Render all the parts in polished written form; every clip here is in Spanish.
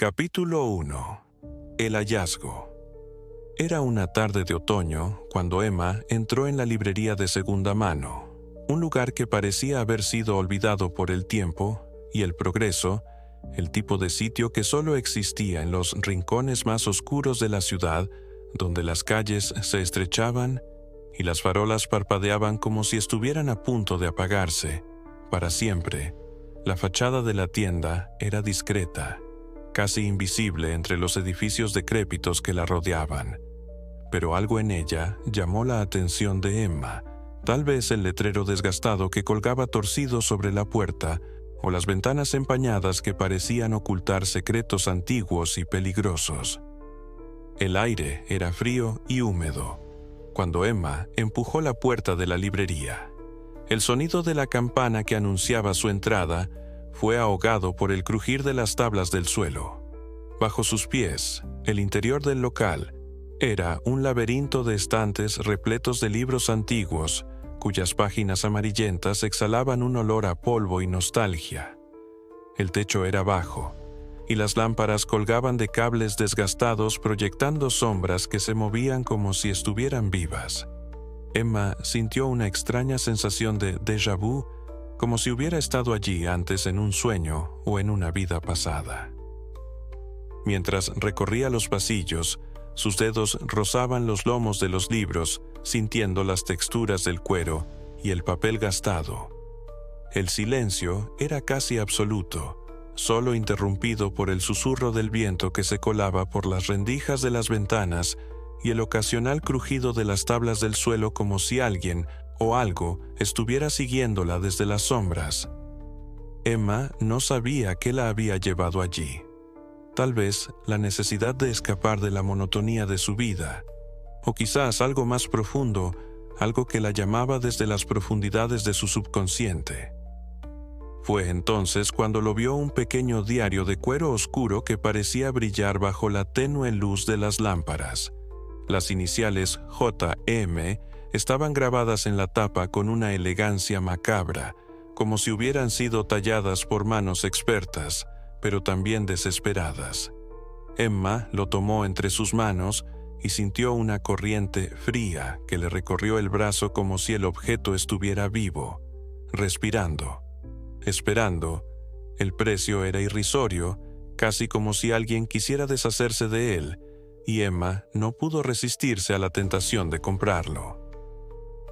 Capítulo 1. El hallazgo. Era una tarde de otoño cuando Emma entró en la librería de segunda mano, un lugar que parecía haber sido olvidado por el tiempo y el progreso, el tipo de sitio que solo existía en los rincones más oscuros de la ciudad, donde las calles se estrechaban y las farolas parpadeaban como si estuvieran a punto de apagarse. Para siempre, la fachada de la tienda era discreta, casi invisible entre los edificios decrépitos que la rodeaban. Pero algo en ella llamó la atención de Emma, tal vez el letrero desgastado que colgaba torcido sobre la puerta o las ventanas empañadas que parecían ocultar secretos antiguos y peligrosos. El aire era frío y húmedo cuando Emma empujó la puerta de la librería. El sonido de la campana que anunciaba su entrada fue ahogado por el crujir de las tablas del suelo. Bajo sus pies, el interior del local era un laberinto de estantes repletos de libros antiguos, cuyas páginas amarillentas exhalaban un olor a polvo y nostalgia. El techo era bajo, y las lámparas colgaban de cables desgastados proyectando sombras que se movían como si estuvieran vivas. Emma sintió una extraña sensación de déjà vu, como si hubiera estado allí antes en un sueño o en una vida pasada. Mientras recorría los pasillos, sus dedos rozaban los lomos de los libros, sintiendo las texturas del cuero y el papel gastado. El silencio era casi absoluto, solo interrumpido por el susurro del viento que se colaba por las rendijas de las ventanas y el ocasional crujido de las tablas del suelo como si alguien o algo estuviera siguiéndola desde las sombras. Emma no sabía qué la había llevado allí. Tal vez la necesidad de escapar de la monotonía de su vida, o quizás algo más profundo, algo que la llamaba desde las profundidades de su subconsciente. Fue entonces cuando lo vio un pequeño diario de cuero oscuro que parecía brillar bajo la tenue luz de las lámparas. Las iniciales J.M. estaban grabadas en la tapa con una elegancia macabra, como si hubieran sido talladas por manos expertas, pero también desesperadas. Emma lo tomó entre sus manos y sintió una corriente fría que le recorrió el brazo como si el objeto estuviera vivo, respirando, esperando. El precio era irrisorio, casi como si alguien quisiera deshacerse de él, y Emma no pudo resistirse a la tentación de comprarlo.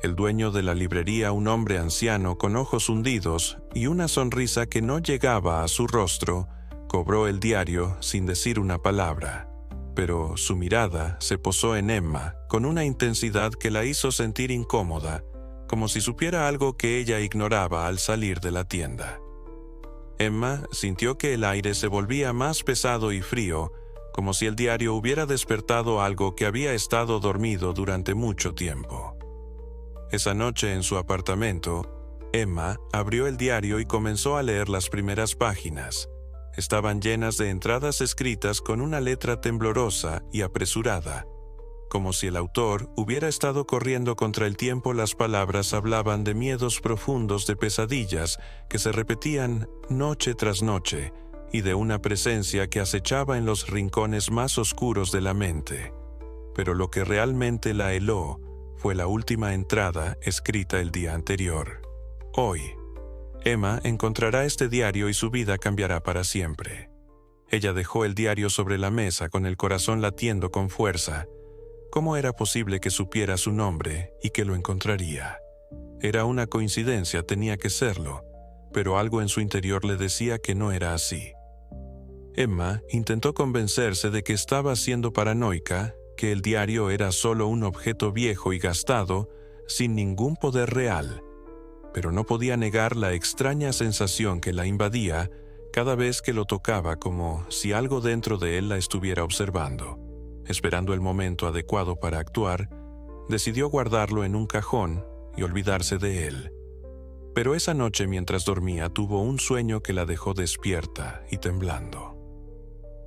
El dueño de la librería, un hombre anciano con ojos hundidos y una sonrisa que no llegaba a su rostro, cobró el diario sin decir una palabra, pero su mirada se posó en Emma con una intensidad que la hizo sentir incómoda, como si supiera algo que ella ignoraba al salir de la tienda. Emma sintió que el aire se volvía más pesado y frío, como si el diario hubiera despertado algo que había estado dormido durante mucho tiempo. Esa noche en su apartamento, Emma abrió el diario y comenzó a leer las primeras páginas. Estaban llenas de entradas escritas con una letra temblorosa y apresurada. Como si el autor hubiera estado corriendo contra el tiempo, las palabras hablaban de miedos profundos, de pesadillas que se repetían noche tras noche y de una presencia que acechaba en los rincones más oscuros de la mente. Pero lo que realmente la heló fue la última entrada escrita el día anterior. Hoy, Emma encontrará este diario y su vida cambiará para siempre. Ella dejó el diario sobre la mesa con el corazón latiendo con fuerza. ¿Cómo era posible que supiera su nombre y que lo encontraría? Era una coincidencia, tenía que serlo, pero algo en su interior le decía que no era así. Emma intentó convencerse de que estaba siendo paranoica, que el diario era solo un objeto viejo y gastado, sin ningún poder real, pero no podía negar la extraña sensación que la invadía cada vez que lo tocaba, como si algo dentro de él la estuviera observando. Esperando el momento adecuado para actuar, decidió guardarlo en un cajón y olvidarse de él. Pero esa noche, mientras dormía, tuvo un sueño que la dejó despierta y temblando.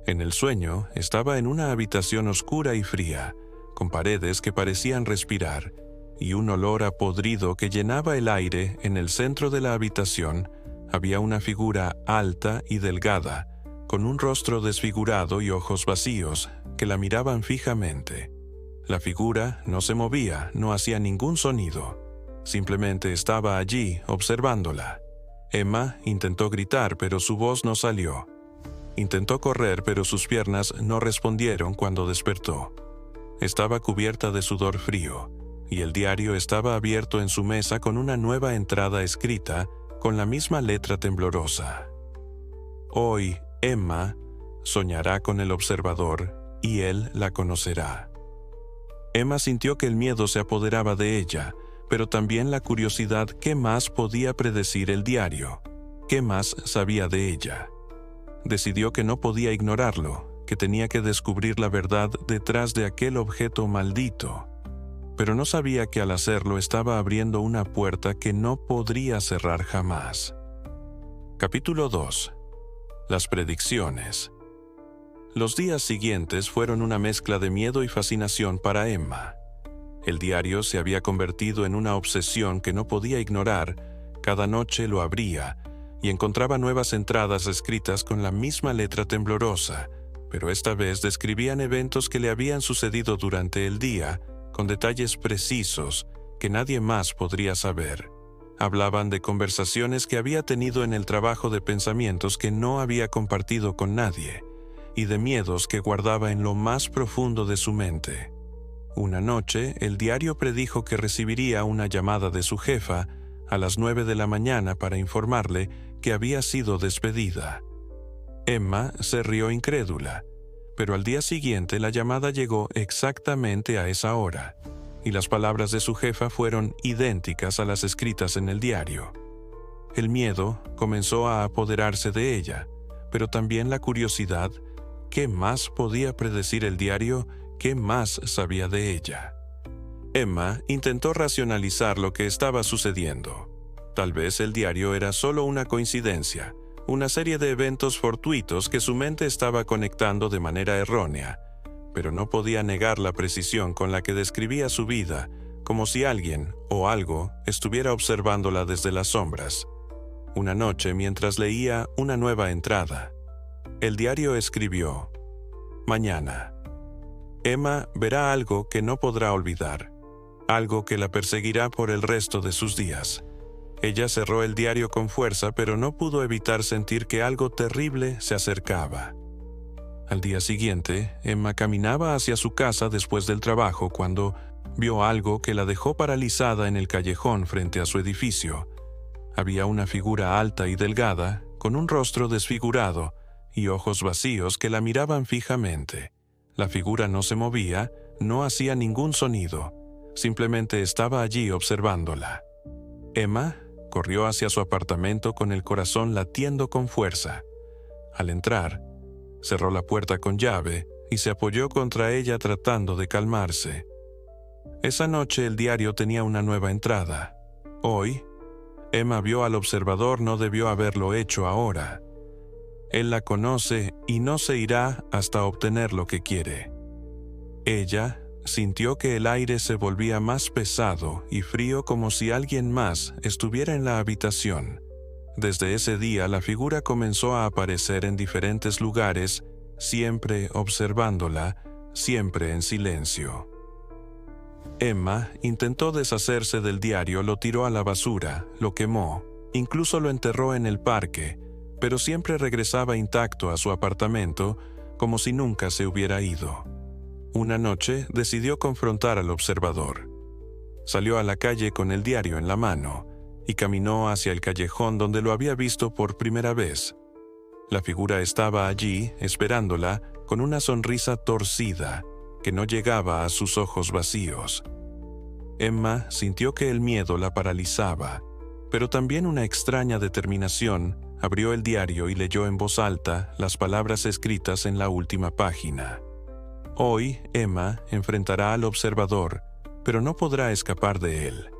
En el sueño estaba en una habitación oscura y fría, con paredes que parecían respirar, y un olor a podrido que llenaba el aire. En el centro de la habitación había una figura alta y delgada, con un rostro desfigurado y ojos vacíos que la miraban fijamente. La figura no se movía, no hacía ningún sonido. Simplemente estaba allí, observándola. Emma intentó gritar, pero su voz no salió. Intentó correr, pero sus piernas no respondieron cuando despertó. Estaba cubierta de sudor frío, y el diario estaba abierto en su mesa con una nueva entrada escrita con la misma letra temblorosa. Hoy, Emma soñará con el observador, y él la conocerá. Emma sintió que el miedo se apoderaba de ella, pero también la curiosidad. ¿Qué más podía predecir el diario? ¿Qué más sabía de ella? Decidió que no podía ignorarlo, que tenía que descubrir la verdad detrás de aquel objeto maldito. Pero no sabía que al hacerlo estaba abriendo una puerta que no podría cerrar jamás. Capítulo 2. Las predicciones. Los días siguientes fueron una mezcla de miedo y fascinación para Emma. El diario se había convertido en una obsesión que no podía ignorar. Cada noche lo abría y encontraba nuevas entradas escritas con la misma letra temblorosa, pero esta vez describían eventos que le habían sucedido durante el día, con detalles precisos que nadie más podría saber. Hablaban de conversaciones que había tenido en el trabajo, de pensamientos que no había compartido con nadie, y de miedos que guardaba en lo más profundo de su mente. Una noche, el diario predijo que recibiría una llamada de su jefa a las 9 de la mañana para informarle que había sido despedida. Emma se rió incrédula, pero al día siguiente la llamada llegó exactamente a esa hora, y las palabras de su jefa fueron idénticas a las escritas en el diario. El miedo comenzó a apoderarse de ella, pero también la curiosidad. ¿Qué más podía predecir el diario? ¿Qué más sabía de ella? Emma intentó racionalizar lo que estaba sucediendo. Tal vez el diario era solo una coincidencia, una serie de eventos fortuitos que su mente estaba conectando de manera errónea, pero no podía negar la precisión con la que describía su vida, como si alguien o algo estuviera observándola desde las sombras. Una noche, mientras leía una nueva entrada, el diario escribió: mañana, Emma verá algo que no podrá olvidar, algo que la perseguirá por el resto de sus días. Ella cerró el diario con fuerza, pero no pudo evitar sentir que algo terrible se acercaba. Al día siguiente, Emma caminaba hacia su casa después del trabajo cuando vio algo que la dejó paralizada en el callejón frente a su edificio. Había una figura alta y delgada, con un rostro desfigurado y ojos vacíos que la miraban fijamente. La figura no se movía, no hacía ningún sonido, simplemente estaba allí observándola. Emma corrió hacia su apartamento con el corazón latiendo con fuerza. Al entrar, cerró la puerta con llave y se apoyó contra ella tratando de calmarse. Esa noche el diario tenía una nueva entrada. Hoy, Emma vio al observador, no debió haberlo hecho ahora. Él la conoce y no se irá hasta obtener lo que quiere. Ella sintió que el aire se volvía más pesado y frío, como si alguien más estuviera en la habitación. Desde ese día la figura comenzó a aparecer en diferentes lugares, siempre observándola, siempre en silencio. Emma intentó deshacerse del diario, lo tiró a la basura, lo quemó, incluso lo enterró en el parque, pero siempre regresaba intacto a su apartamento, como si nunca se hubiera ido. Una noche decidió confrontar al observador. Salió a la calle con el diario en la mano y caminó hacia el callejón donde lo había visto por primera vez. La figura estaba allí, esperándola, con una sonrisa torcida que no llegaba a sus ojos vacíos. Emma sintió que el miedo la paralizaba, pero también una extraña determinación. Abrió el diario y leyó en voz alta las palabras escritas en la última página. Hoy, Emma enfrentará al observador, pero no podrá escapar de él.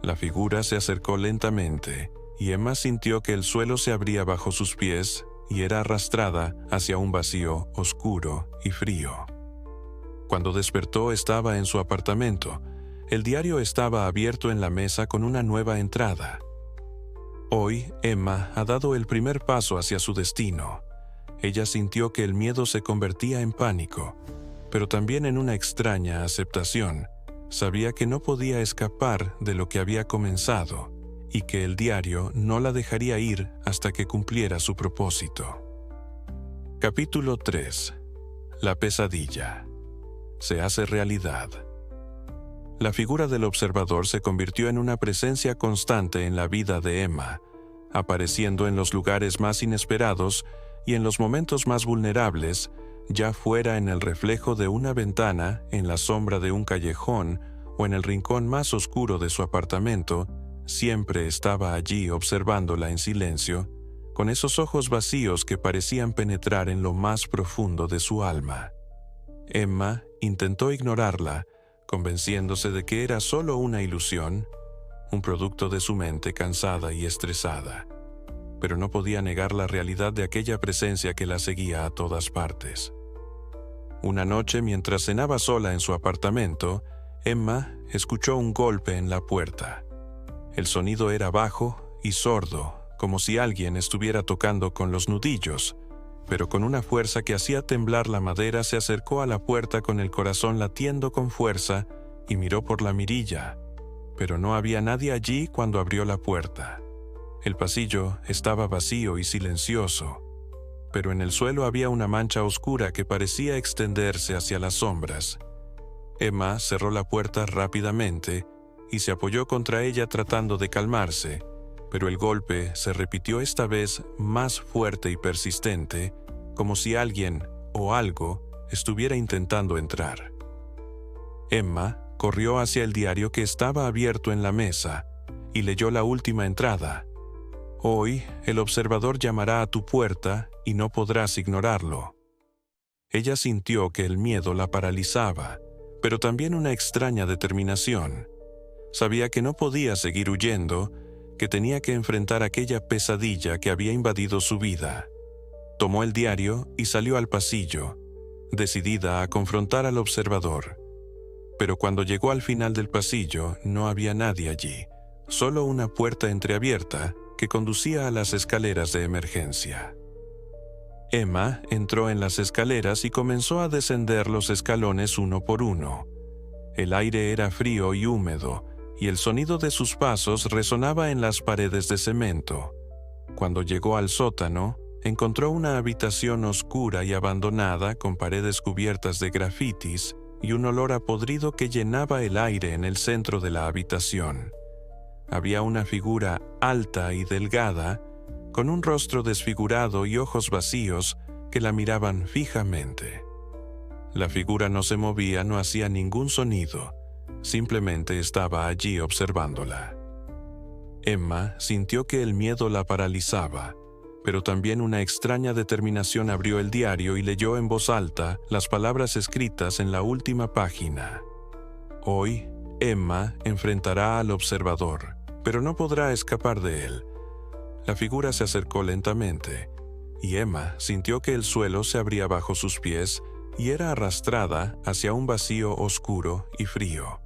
La figura se acercó lentamente, y Emma sintió que el suelo se abría bajo sus pies y era arrastrada hacia un vacío oscuro y frío. Cuando despertó estaba en su apartamento. El diario estaba abierto en la mesa con una nueva entrada. Hoy, Emma ha dado el primer paso hacia su destino. Ella sintió que el miedo se convertía en pánico, pero también en una extraña aceptación. Sabía que no podía escapar de lo que había comenzado y que el diario no la dejaría ir hasta que cumpliera su propósito. Capítulo 3. La pesadilla. Se hace realidad. La figura del observador se convirtió en una presencia constante en la vida de Emma, apareciendo en los lugares más inesperados y en los momentos más vulnerables, ya fuera en el reflejo de una ventana, en la sombra de un callejón o en el rincón más oscuro de su apartamento. Siempre estaba allí observándola en silencio, con esos ojos vacíos que parecían penetrar en lo más profundo de su alma. Emma intentó ignorarla, convenciéndose de que era solo una ilusión, un producto de su mente cansada y estresada. Pero no podía negar la realidad de aquella presencia que la seguía a todas partes. Una noche, mientras cenaba sola en su apartamento, Emma escuchó un golpe en la puerta. El sonido era bajo y sordo, como si alguien estuviera tocando con los nudillos, pero con una fuerza que hacía temblar la madera se acercó a la puerta con el corazón latiendo con fuerza y miró por la mirilla, pero no había nadie allí cuando abrió la puerta. El pasillo estaba vacío y silencioso, pero en el suelo había una mancha oscura que parecía extenderse hacia las sombras. Emma cerró la puerta rápidamente y se apoyó contra ella tratando de calmarse, pero el golpe se repitió esta vez más fuerte y persistente, como si alguien o algo estuviera intentando entrar. Emma corrió hacia el diario que estaba abierto en la mesa y leyó la última entrada. Hoy el observador llamará a tu puerta y no podrás ignorarlo. Ella sintió que el miedo la paralizaba, pero también una extraña determinación. Sabía que no podía seguir huyendo, que tenía que enfrentar aquella pesadilla que había invadido su vida. Tomó el diario y salió al pasillo, decidida a confrontar al observador. Pero cuando llegó al final del pasillo no había nadie allí, solo una puerta entreabierta que conducía a las escaleras de emergencia. Emma entró en las escaleras y comenzó a descender los escalones uno por uno. El aire era frío y húmedo, y el sonido de sus pasos resonaba en las paredes de cemento. Cuando llegó al sótano, encontró una habitación oscura y abandonada con paredes cubiertas de grafitis y un olor a podrido que llenaba el aire en el centro de la habitación. Había una figura alta y delgada, con un rostro desfigurado y ojos vacíos que la miraban fijamente. La figura no se movía, no hacía ningún sonido. Simplemente estaba allí observándola. Emma sintió que el miedo la paralizaba, pero también una extraña determinación. Abrió el diario y leyó en voz alta las palabras escritas en la última página. Hoy, Emma enfrentará al observador, pero no podrá escapar de él. La figura se acercó lentamente, y Emma sintió que el suelo se abría bajo sus pies y era arrastrada hacia un vacío oscuro y frío.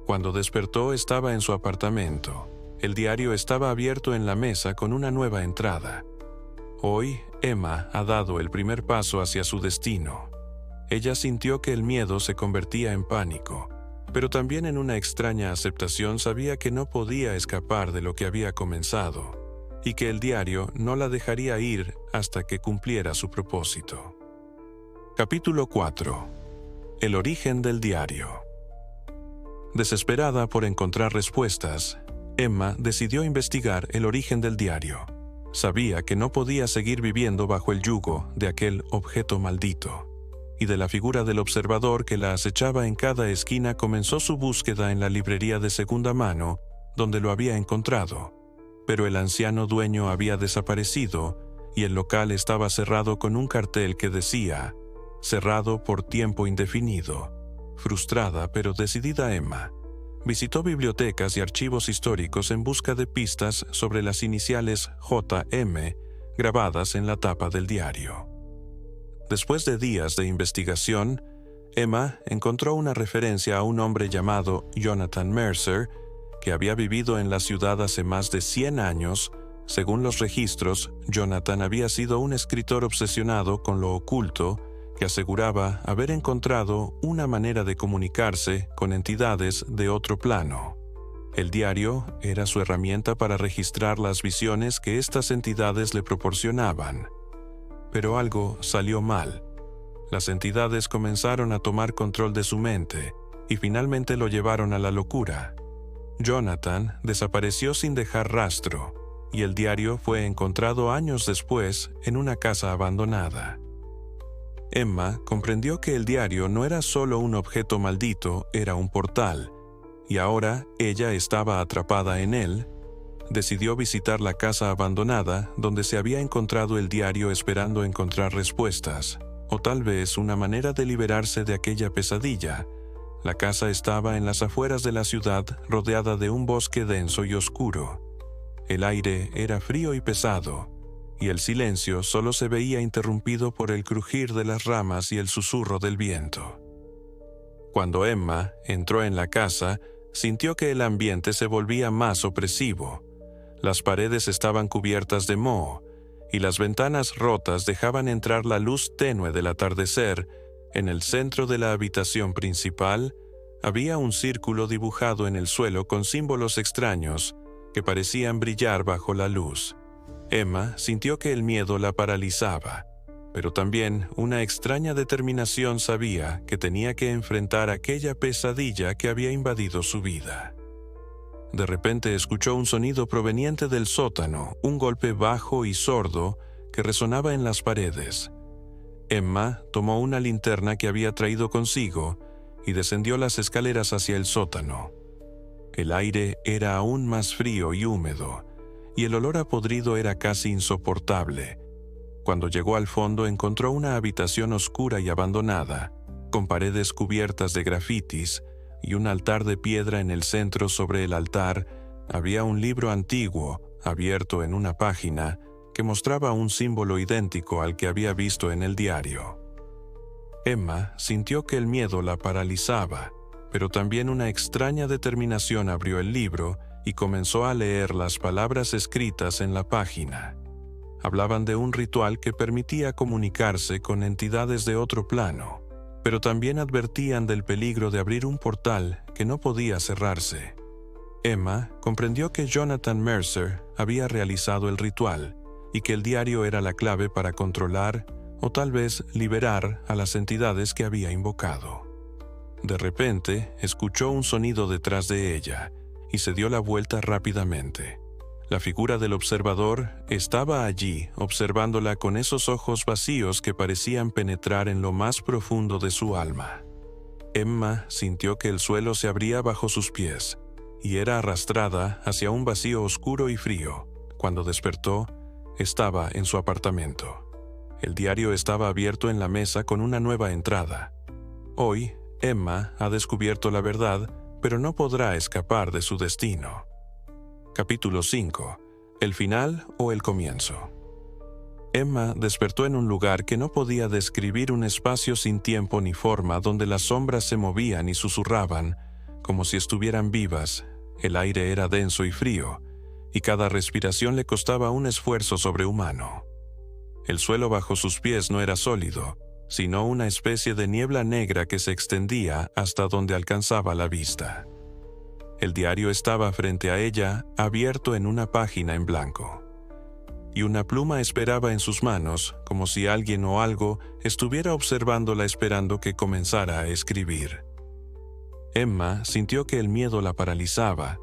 Cuando despertó estaba en su apartamento. El diario estaba abierto en la mesa con una nueva entrada. Hoy, Emma ha dado el primer paso hacia su destino. Ella sintió que el miedo se convertía en pánico, pero también en una extraña aceptación. Sabía que no podía escapar de lo que había comenzado, y que el diario no la dejaría ir hasta que cumpliera su propósito. Capítulo 4. El origen del diario. Desesperada por encontrar respuestas, Emma decidió investigar el origen del diario. Sabía que no podía seguir viviendo bajo el yugo de aquel objeto maldito, y de la figura del observador que la acechaba en cada esquina. Comenzó su búsqueda en la librería de segunda mano, donde lo había encontrado, pero el anciano dueño había desaparecido y el local estaba cerrado con un cartel que decía: cerrado por tiempo indefinido. Frustrada pero decidida, Emma visitó bibliotecas y archivos históricos en busca de pistas sobre las iniciales JM grabadas en la tapa del diario. Después de días de investigación, Emma encontró una referencia a un hombre llamado Jonathan Mercer, que había vivido en la ciudad hace más de 100 años, Según los registros, Jonathan había sido un escritor obsesionado con lo oculto que aseguraba haber encontrado una manera de comunicarse con entidades de otro plano. El diario era su herramienta para registrar las visiones que estas entidades le proporcionaban. Pero algo salió mal. Las entidades comenzaron a tomar control de su mente y finalmente lo llevaron a la locura. Jonathan desapareció sin dejar rastro, y el diario fue encontrado años después en una casa abandonada. Emma comprendió que el diario no era solo un objeto maldito, era un portal, y ahora ella estaba atrapada en él. Decidió visitar la casa abandonada donde se había encontrado el diario esperando encontrar respuestas, o tal vez una manera de liberarse de aquella pesadilla. La casa estaba en las afueras de la ciudad, rodeada de un bosque denso y oscuro. El aire era frío y pesado, y el silencio solo se veía interrumpido por el crujir de las ramas y el susurro del viento. Cuando Emma entró en la casa, sintió que el ambiente se volvía más opresivo. Las paredes estaban cubiertas de moho, y las ventanas rotas dejaban entrar la luz tenue del atardecer. En el centro de la habitación principal, había un círculo dibujado en el suelo con símbolos extraños que parecían brillar bajo la luz. Emma sintió que el miedo la paralizaba, pero también una extraña determinación sabía que tenía que enfrentar aquella pesadilla que había invadido su vida. De repente escuchó un sonido proveniente del sótano, un golpe bajo y sordo que resonaba en las paredes. Emma tomó una linterna que había traído consigo y descendió las escaleras hacia el sótano. El aire era aún más frío y húmedo, y el olor a podrido era casi insoportable. Cuando llegó al fondo encontró una habitación oscura y abandonada, con paredes cubiertas de grafitis y un altar de piedra en el centro. Sobre el altar había un libro antiguo, abierto en una página, que mostraba un símbolo idéntico al que había visto en el diario. Emma sintió que el miedo la paralizaba, pero también una extraña determinación. Abrió el libro y comenzó a leer las palabras escritas en la página. Hablaban de un ritual que permitía comunicarse con entidades de otro plano, pero también advertían del peligro de abrir un portal que no podía cerrarse. Emma comprendió que Jonathan Mercer había realizado el ritual y que el diario era la clave para controlar o tal vez liberar a las entidades que había invocado. De repente, escuchó un sonido detrás de ella y se dio la vuelta rápidamente. La figura del observador estaba allí, observándola con esos ojos vacíos que parecían penetrar en lo más profundo de su alma. Emma sintió que el suelo se abría bajo sus pies y era arrastrada hacia un vacío oscuro y frío. Cuando despertó, estaba en su apartamento. El diario estaba abierto en la mesa con una nueva entrada. Hoy, Emma ha descubierto la verdad, pero no podrá escapar de su destino. Capítulo 5. ¿El final o el comienzo? Emma despertó en un lugar que no podía describir, un espacio sin tiempo ni forma donde las sombras se movían y susurraban, como si estuvieran vivas. El aire era denso y frío, y cada respiración le costaba un esfuerzo sobrehumano. El suelo bajo sus pies no era sólido, sino una especie de niebla negra que se extendía hasta donde alcanzaba la vista. El diario estaba frente a ella, abierto en una página en blanco, y una pluma esperaba en sus manos, como si alguien o algo estuviera observándola esperando que comenzara a escribir. Emma sintió que el miedo la paralizaba,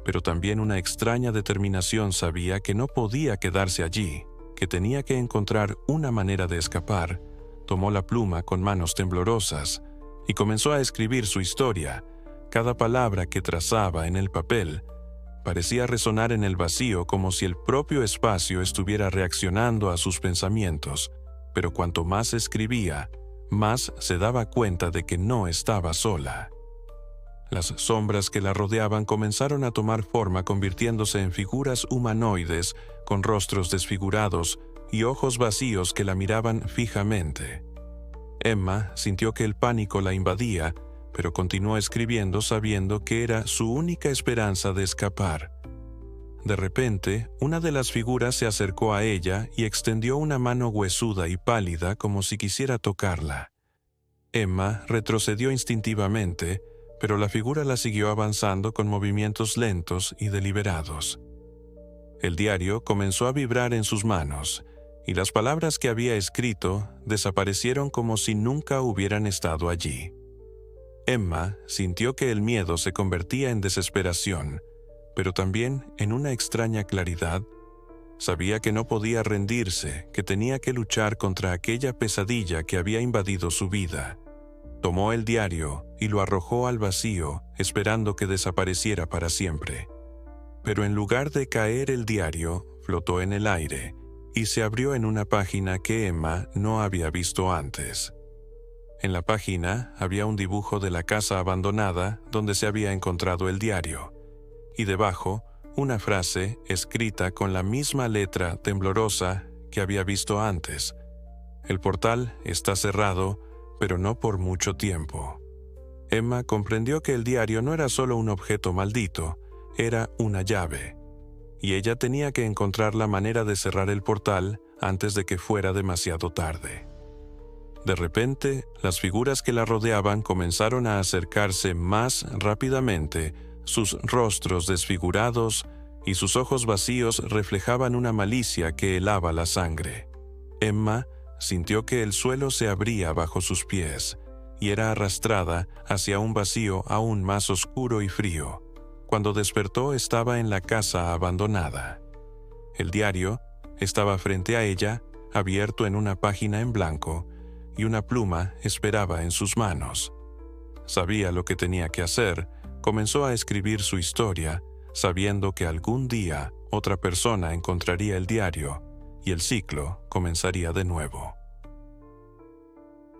pero también una extraña determinación. Sabía que no podía quedarse allí, que tenía que encontrar una manera de escapar. Tomó la pluma con manos temblorosas y comenzó a escribir su historia. Cada palabra que trazaba en el papel parecía resonar en el vacío, como si el propio espacio estuviera reaccionando a sus pensamientos, pero cuanto más escribía, más se daba cuenta de que no estaba sola. Las sombras que la rodeaban comenzaron a tomar forma, convirtiéndose en figuras humanoides con rostros desfigurados y ojos vacíos que la miraban fijamente. Emma sintió que el pánico la invadía, pero continuó escribiendo sabiendo que era su única esperanza de escapar. De repente, una de las figuras se acercó a ella y extendió una mano huesuda y pálida como si quisiera tocarla. Emma retrocedió instintivamente, pero la figura la siguió avanzando con movimientos lentos y deliberados. El diario comenzó a vibrar en sus manos, y las palabras que había escrito desaparecieron como si nunca hubieran estado allí. Emma sintió que el miedo se convertía en desesperación, pero también en una extraña claridad. Sabía que no podía rendirse, que tenía que luchar contra aquella pesadilla que había invadido su vida. Tomó el diario y lo arrojó al vacío, esperando que desapareciera para siempre. Pero en lugar de caer, el diario flotó en el aire y se abrió en una página que Emma no había visto antes. En la página había un dibujo de la casa abandonada donde se había encontrado el diario, y debajo una frase escrita con la misma letra temblorosa que había visto antes. El portal está cerrado, pero no por mucho tiempo. Emma comprendió que el diario no era solo un objeto maldito, era una llave, y ella tenía que encontrar la manera de cerrar el portal antes de que fuera demasiado tarde. De repente, las figuras que la rodeaban comenzaron a acercarse más rápidamente, sus rostros desfigurados y sus ojos vacíos reflejaban una malicia que helaba la sangre. Emma sintió que el suelo se abría bajo sus pies y era arrastrada hacia un vacío aún más oscuro y frío. Cuando despertó estaba en la casa abandonada. El diario estaba frente a ella, abierto en una página en blanco, y una pluma esperaba en sus manos. Sabía lo que tenía que hacer, comenzó a escribir su historia, sabiendo que algún día otra persona encontraría el diario y el ciclo comenzaría de nuevo.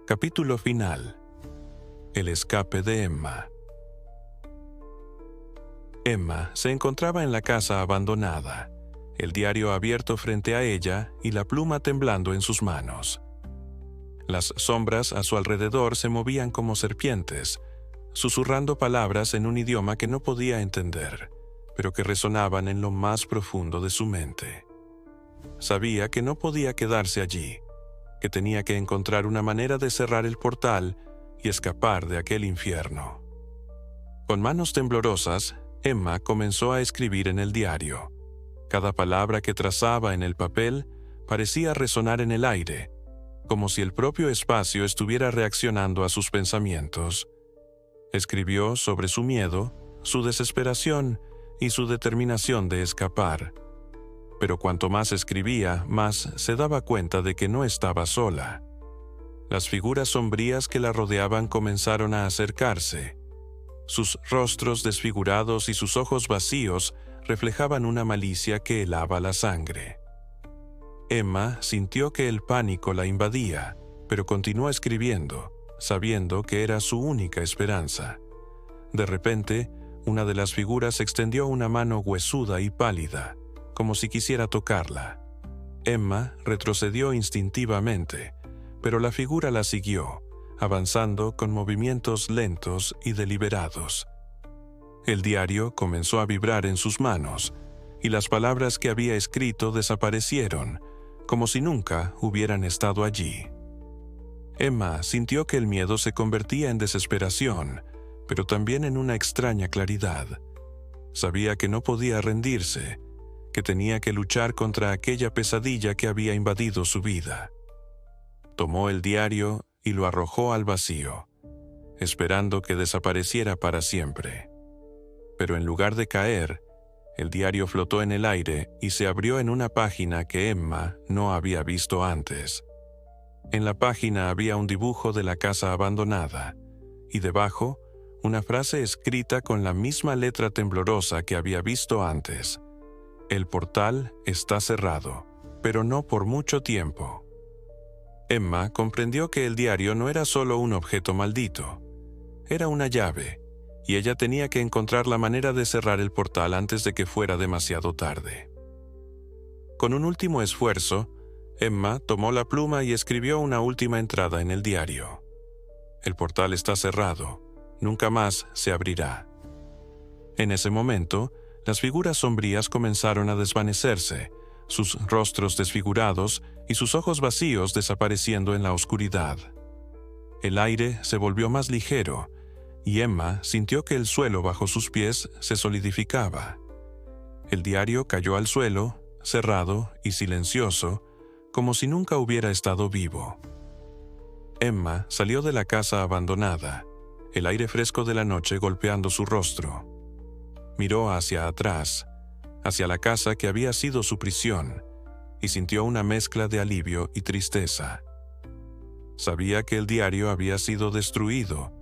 Capítulo final. El escape de Emma. Emma se encontraba en la casa abandonada, el diario abierto frente a ella y la pluma temblando en sus manos. Las sombras a su alrededor se movían como serpientes, susurrando palabras en un idioma que no podía entender, pero que resonaban en lo más profundo de su mente. Sabía que no podía quedarse allí, que tenía que encontrar una manera de cerrar el portal y escapar de aquel infierno. Con manos temblorosas, Emma comenzó a escribir en el diario. Cada palabra que trazaba en el papel parecía resonar en el aire, como si el propio espacio estuviera reaccionando a sus pensamientos. Escribió sobre su miedo, su desesperación y su determinación de escapar. Pero cuanto más escribía, más se daba cuenta de que no estaba sola. Las figuras sombrías que la rodeaban comenzaron a acercarse. Sus rostros desfigurados y sus ojos vacíos reflejaban una malicia que helaba la sangre. Emma sintió que el pánico la invadía, pero continuó escribiendo, sabiendo que era su única esperanza. De repente, una de las figuras extendió una mano huesuda y pálida, como si quisiera tocarla. Emma retrocedió instintivamente, pero la figura la siguió, avanzando con movimientos lentos y deliberados. El diario comenzó a vibrar en sus manos, y las palabras que había escrito desaparecieron, como si nunca hubieran estado allí. Emma sintió que el miedo se convertía en desesperación, pero también en una extraña claridad. Sabía que no podía rendirse, que tenía que luchar contra aquella pesadilla que había invadido su vida. Tomó el diario y lo arrojó al vacío, esperando que desapareciera para siempre. Pero en lugar de caer, el diario flotó en el aire y se abrió en una página que Emma no había visto antes. En la página había un dibujo de la casa abandonada, y debajo, una frase escrita con la misma letra temblorosa que había visto antes. El portal está cerrado, pero no por mucho tiempo. Emma comprendió que el diario no era solo un objeto maldito, era una llave, y ella tenía que encontrar la manera de cerrar el portal antes de que fuera demasiado tarde. Con un último esfuerzo, Emma tomó la pluma y escribió una última entrada en el diario. El portal está cerrado, nunca más se abrirá. En ese momento, las figuras sombrías comenzaron a desvanecerse, sus rostros desfigurados y sus ojos vacíos desapareciendo en la oscuridad. El aire se volvió más ligero, y Emma sintió que el suelo bajo sus pies se solidificaba. El diario cayó al suelo, cerrado y silencioso, como si nunca hubiera estado vivo. Emma salió de la casa abandonada, el aire fresco de la noche golpeando su rostro. Miró hacia atrás, hacia la casa que había sido su prisión, y sintió una mezcla de alivio y tristeza. Sabía que el diario había sido destruido,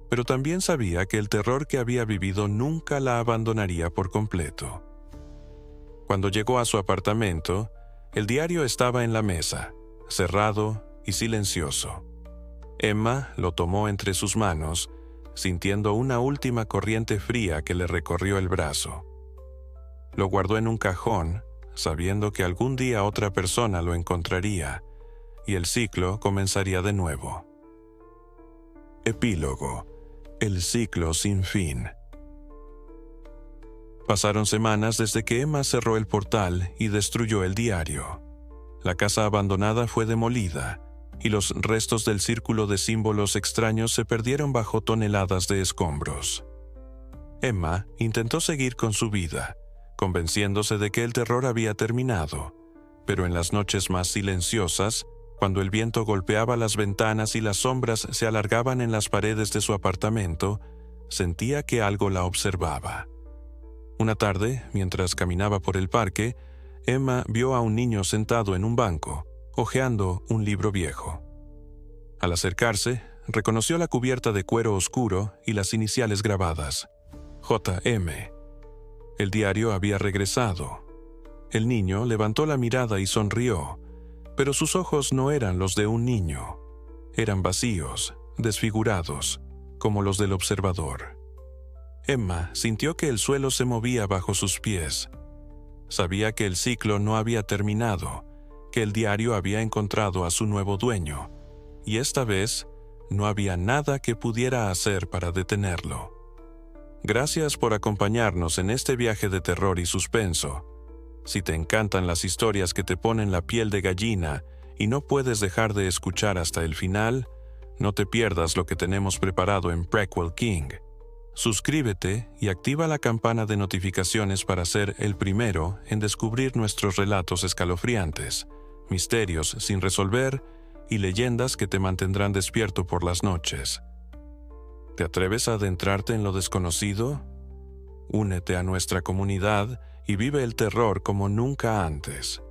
pero también sabía que el terror que había vivido nunca la abandonaría por completo. Cuando llegó a su apartamento, el diario estaba en la mesa, cerrado y silencioso. Emma lo tomó entre sus manos, sintiendo una última corriente fría que le recorrió el brazo. Lo guardó en un cajón, sabiendo que algún día otra persona lo encontraría, y el ciclo comenzaría de nuevo. Epílogo. El ciclo sin fin. Pasaron semanas desde que Emma cerró el portal y destruyó el diario. La casa abandonada fue demolida, y los restos del círculo de símbolos extraños se perdieron bajo toneladas de escombros. Emma intentó seguir con su vida, convenciéndose de que el terror había terminado, pero en las noches más silenciosas, cuando el viento golpeaba las ventanas y las sombras se alargaban en las paredes de su apartamento, sentía que algo la observaba. Una tarde, mientras caminaba por el parque, Emma vio a un niño sentado en un banco, hojeando un libro viejo. Al acercarse, reconoció la cubierta de cuero oscuro y las iniciales grabadas: J.M. El diario había regresado. El niño levantó la mirada y sonrió, pero sus ojos no eran los de un niño. Eran vacíos, desfigurados, como los del observador. Emma sintió que el suelo se movía bajo sus pies. Sabía que el ciclo no había terminado, que el diario había encontrado a su nuevo dueño, y esta vez no había nada que pudiera hacer para detenerlo. Gracias por acompañarnos en este viaje de terror y suspenso. Si te encantan las historias que te ponen la piel de gallina y no puedes dejar de escuchar hasta el final, no te pierdas lo que tenemos preparado en Prequel King. Suscríbete y activa la campana de notificaciones para ser el primero en descubrir nuestros relatos escalofriantes, misterios sin resolver y leyendas que te mantendrán despierto por las noches. ¿Te atreves a adentrarte en lo desconocido? Únete a nuestra comunidad y vive el terror como nunca antes.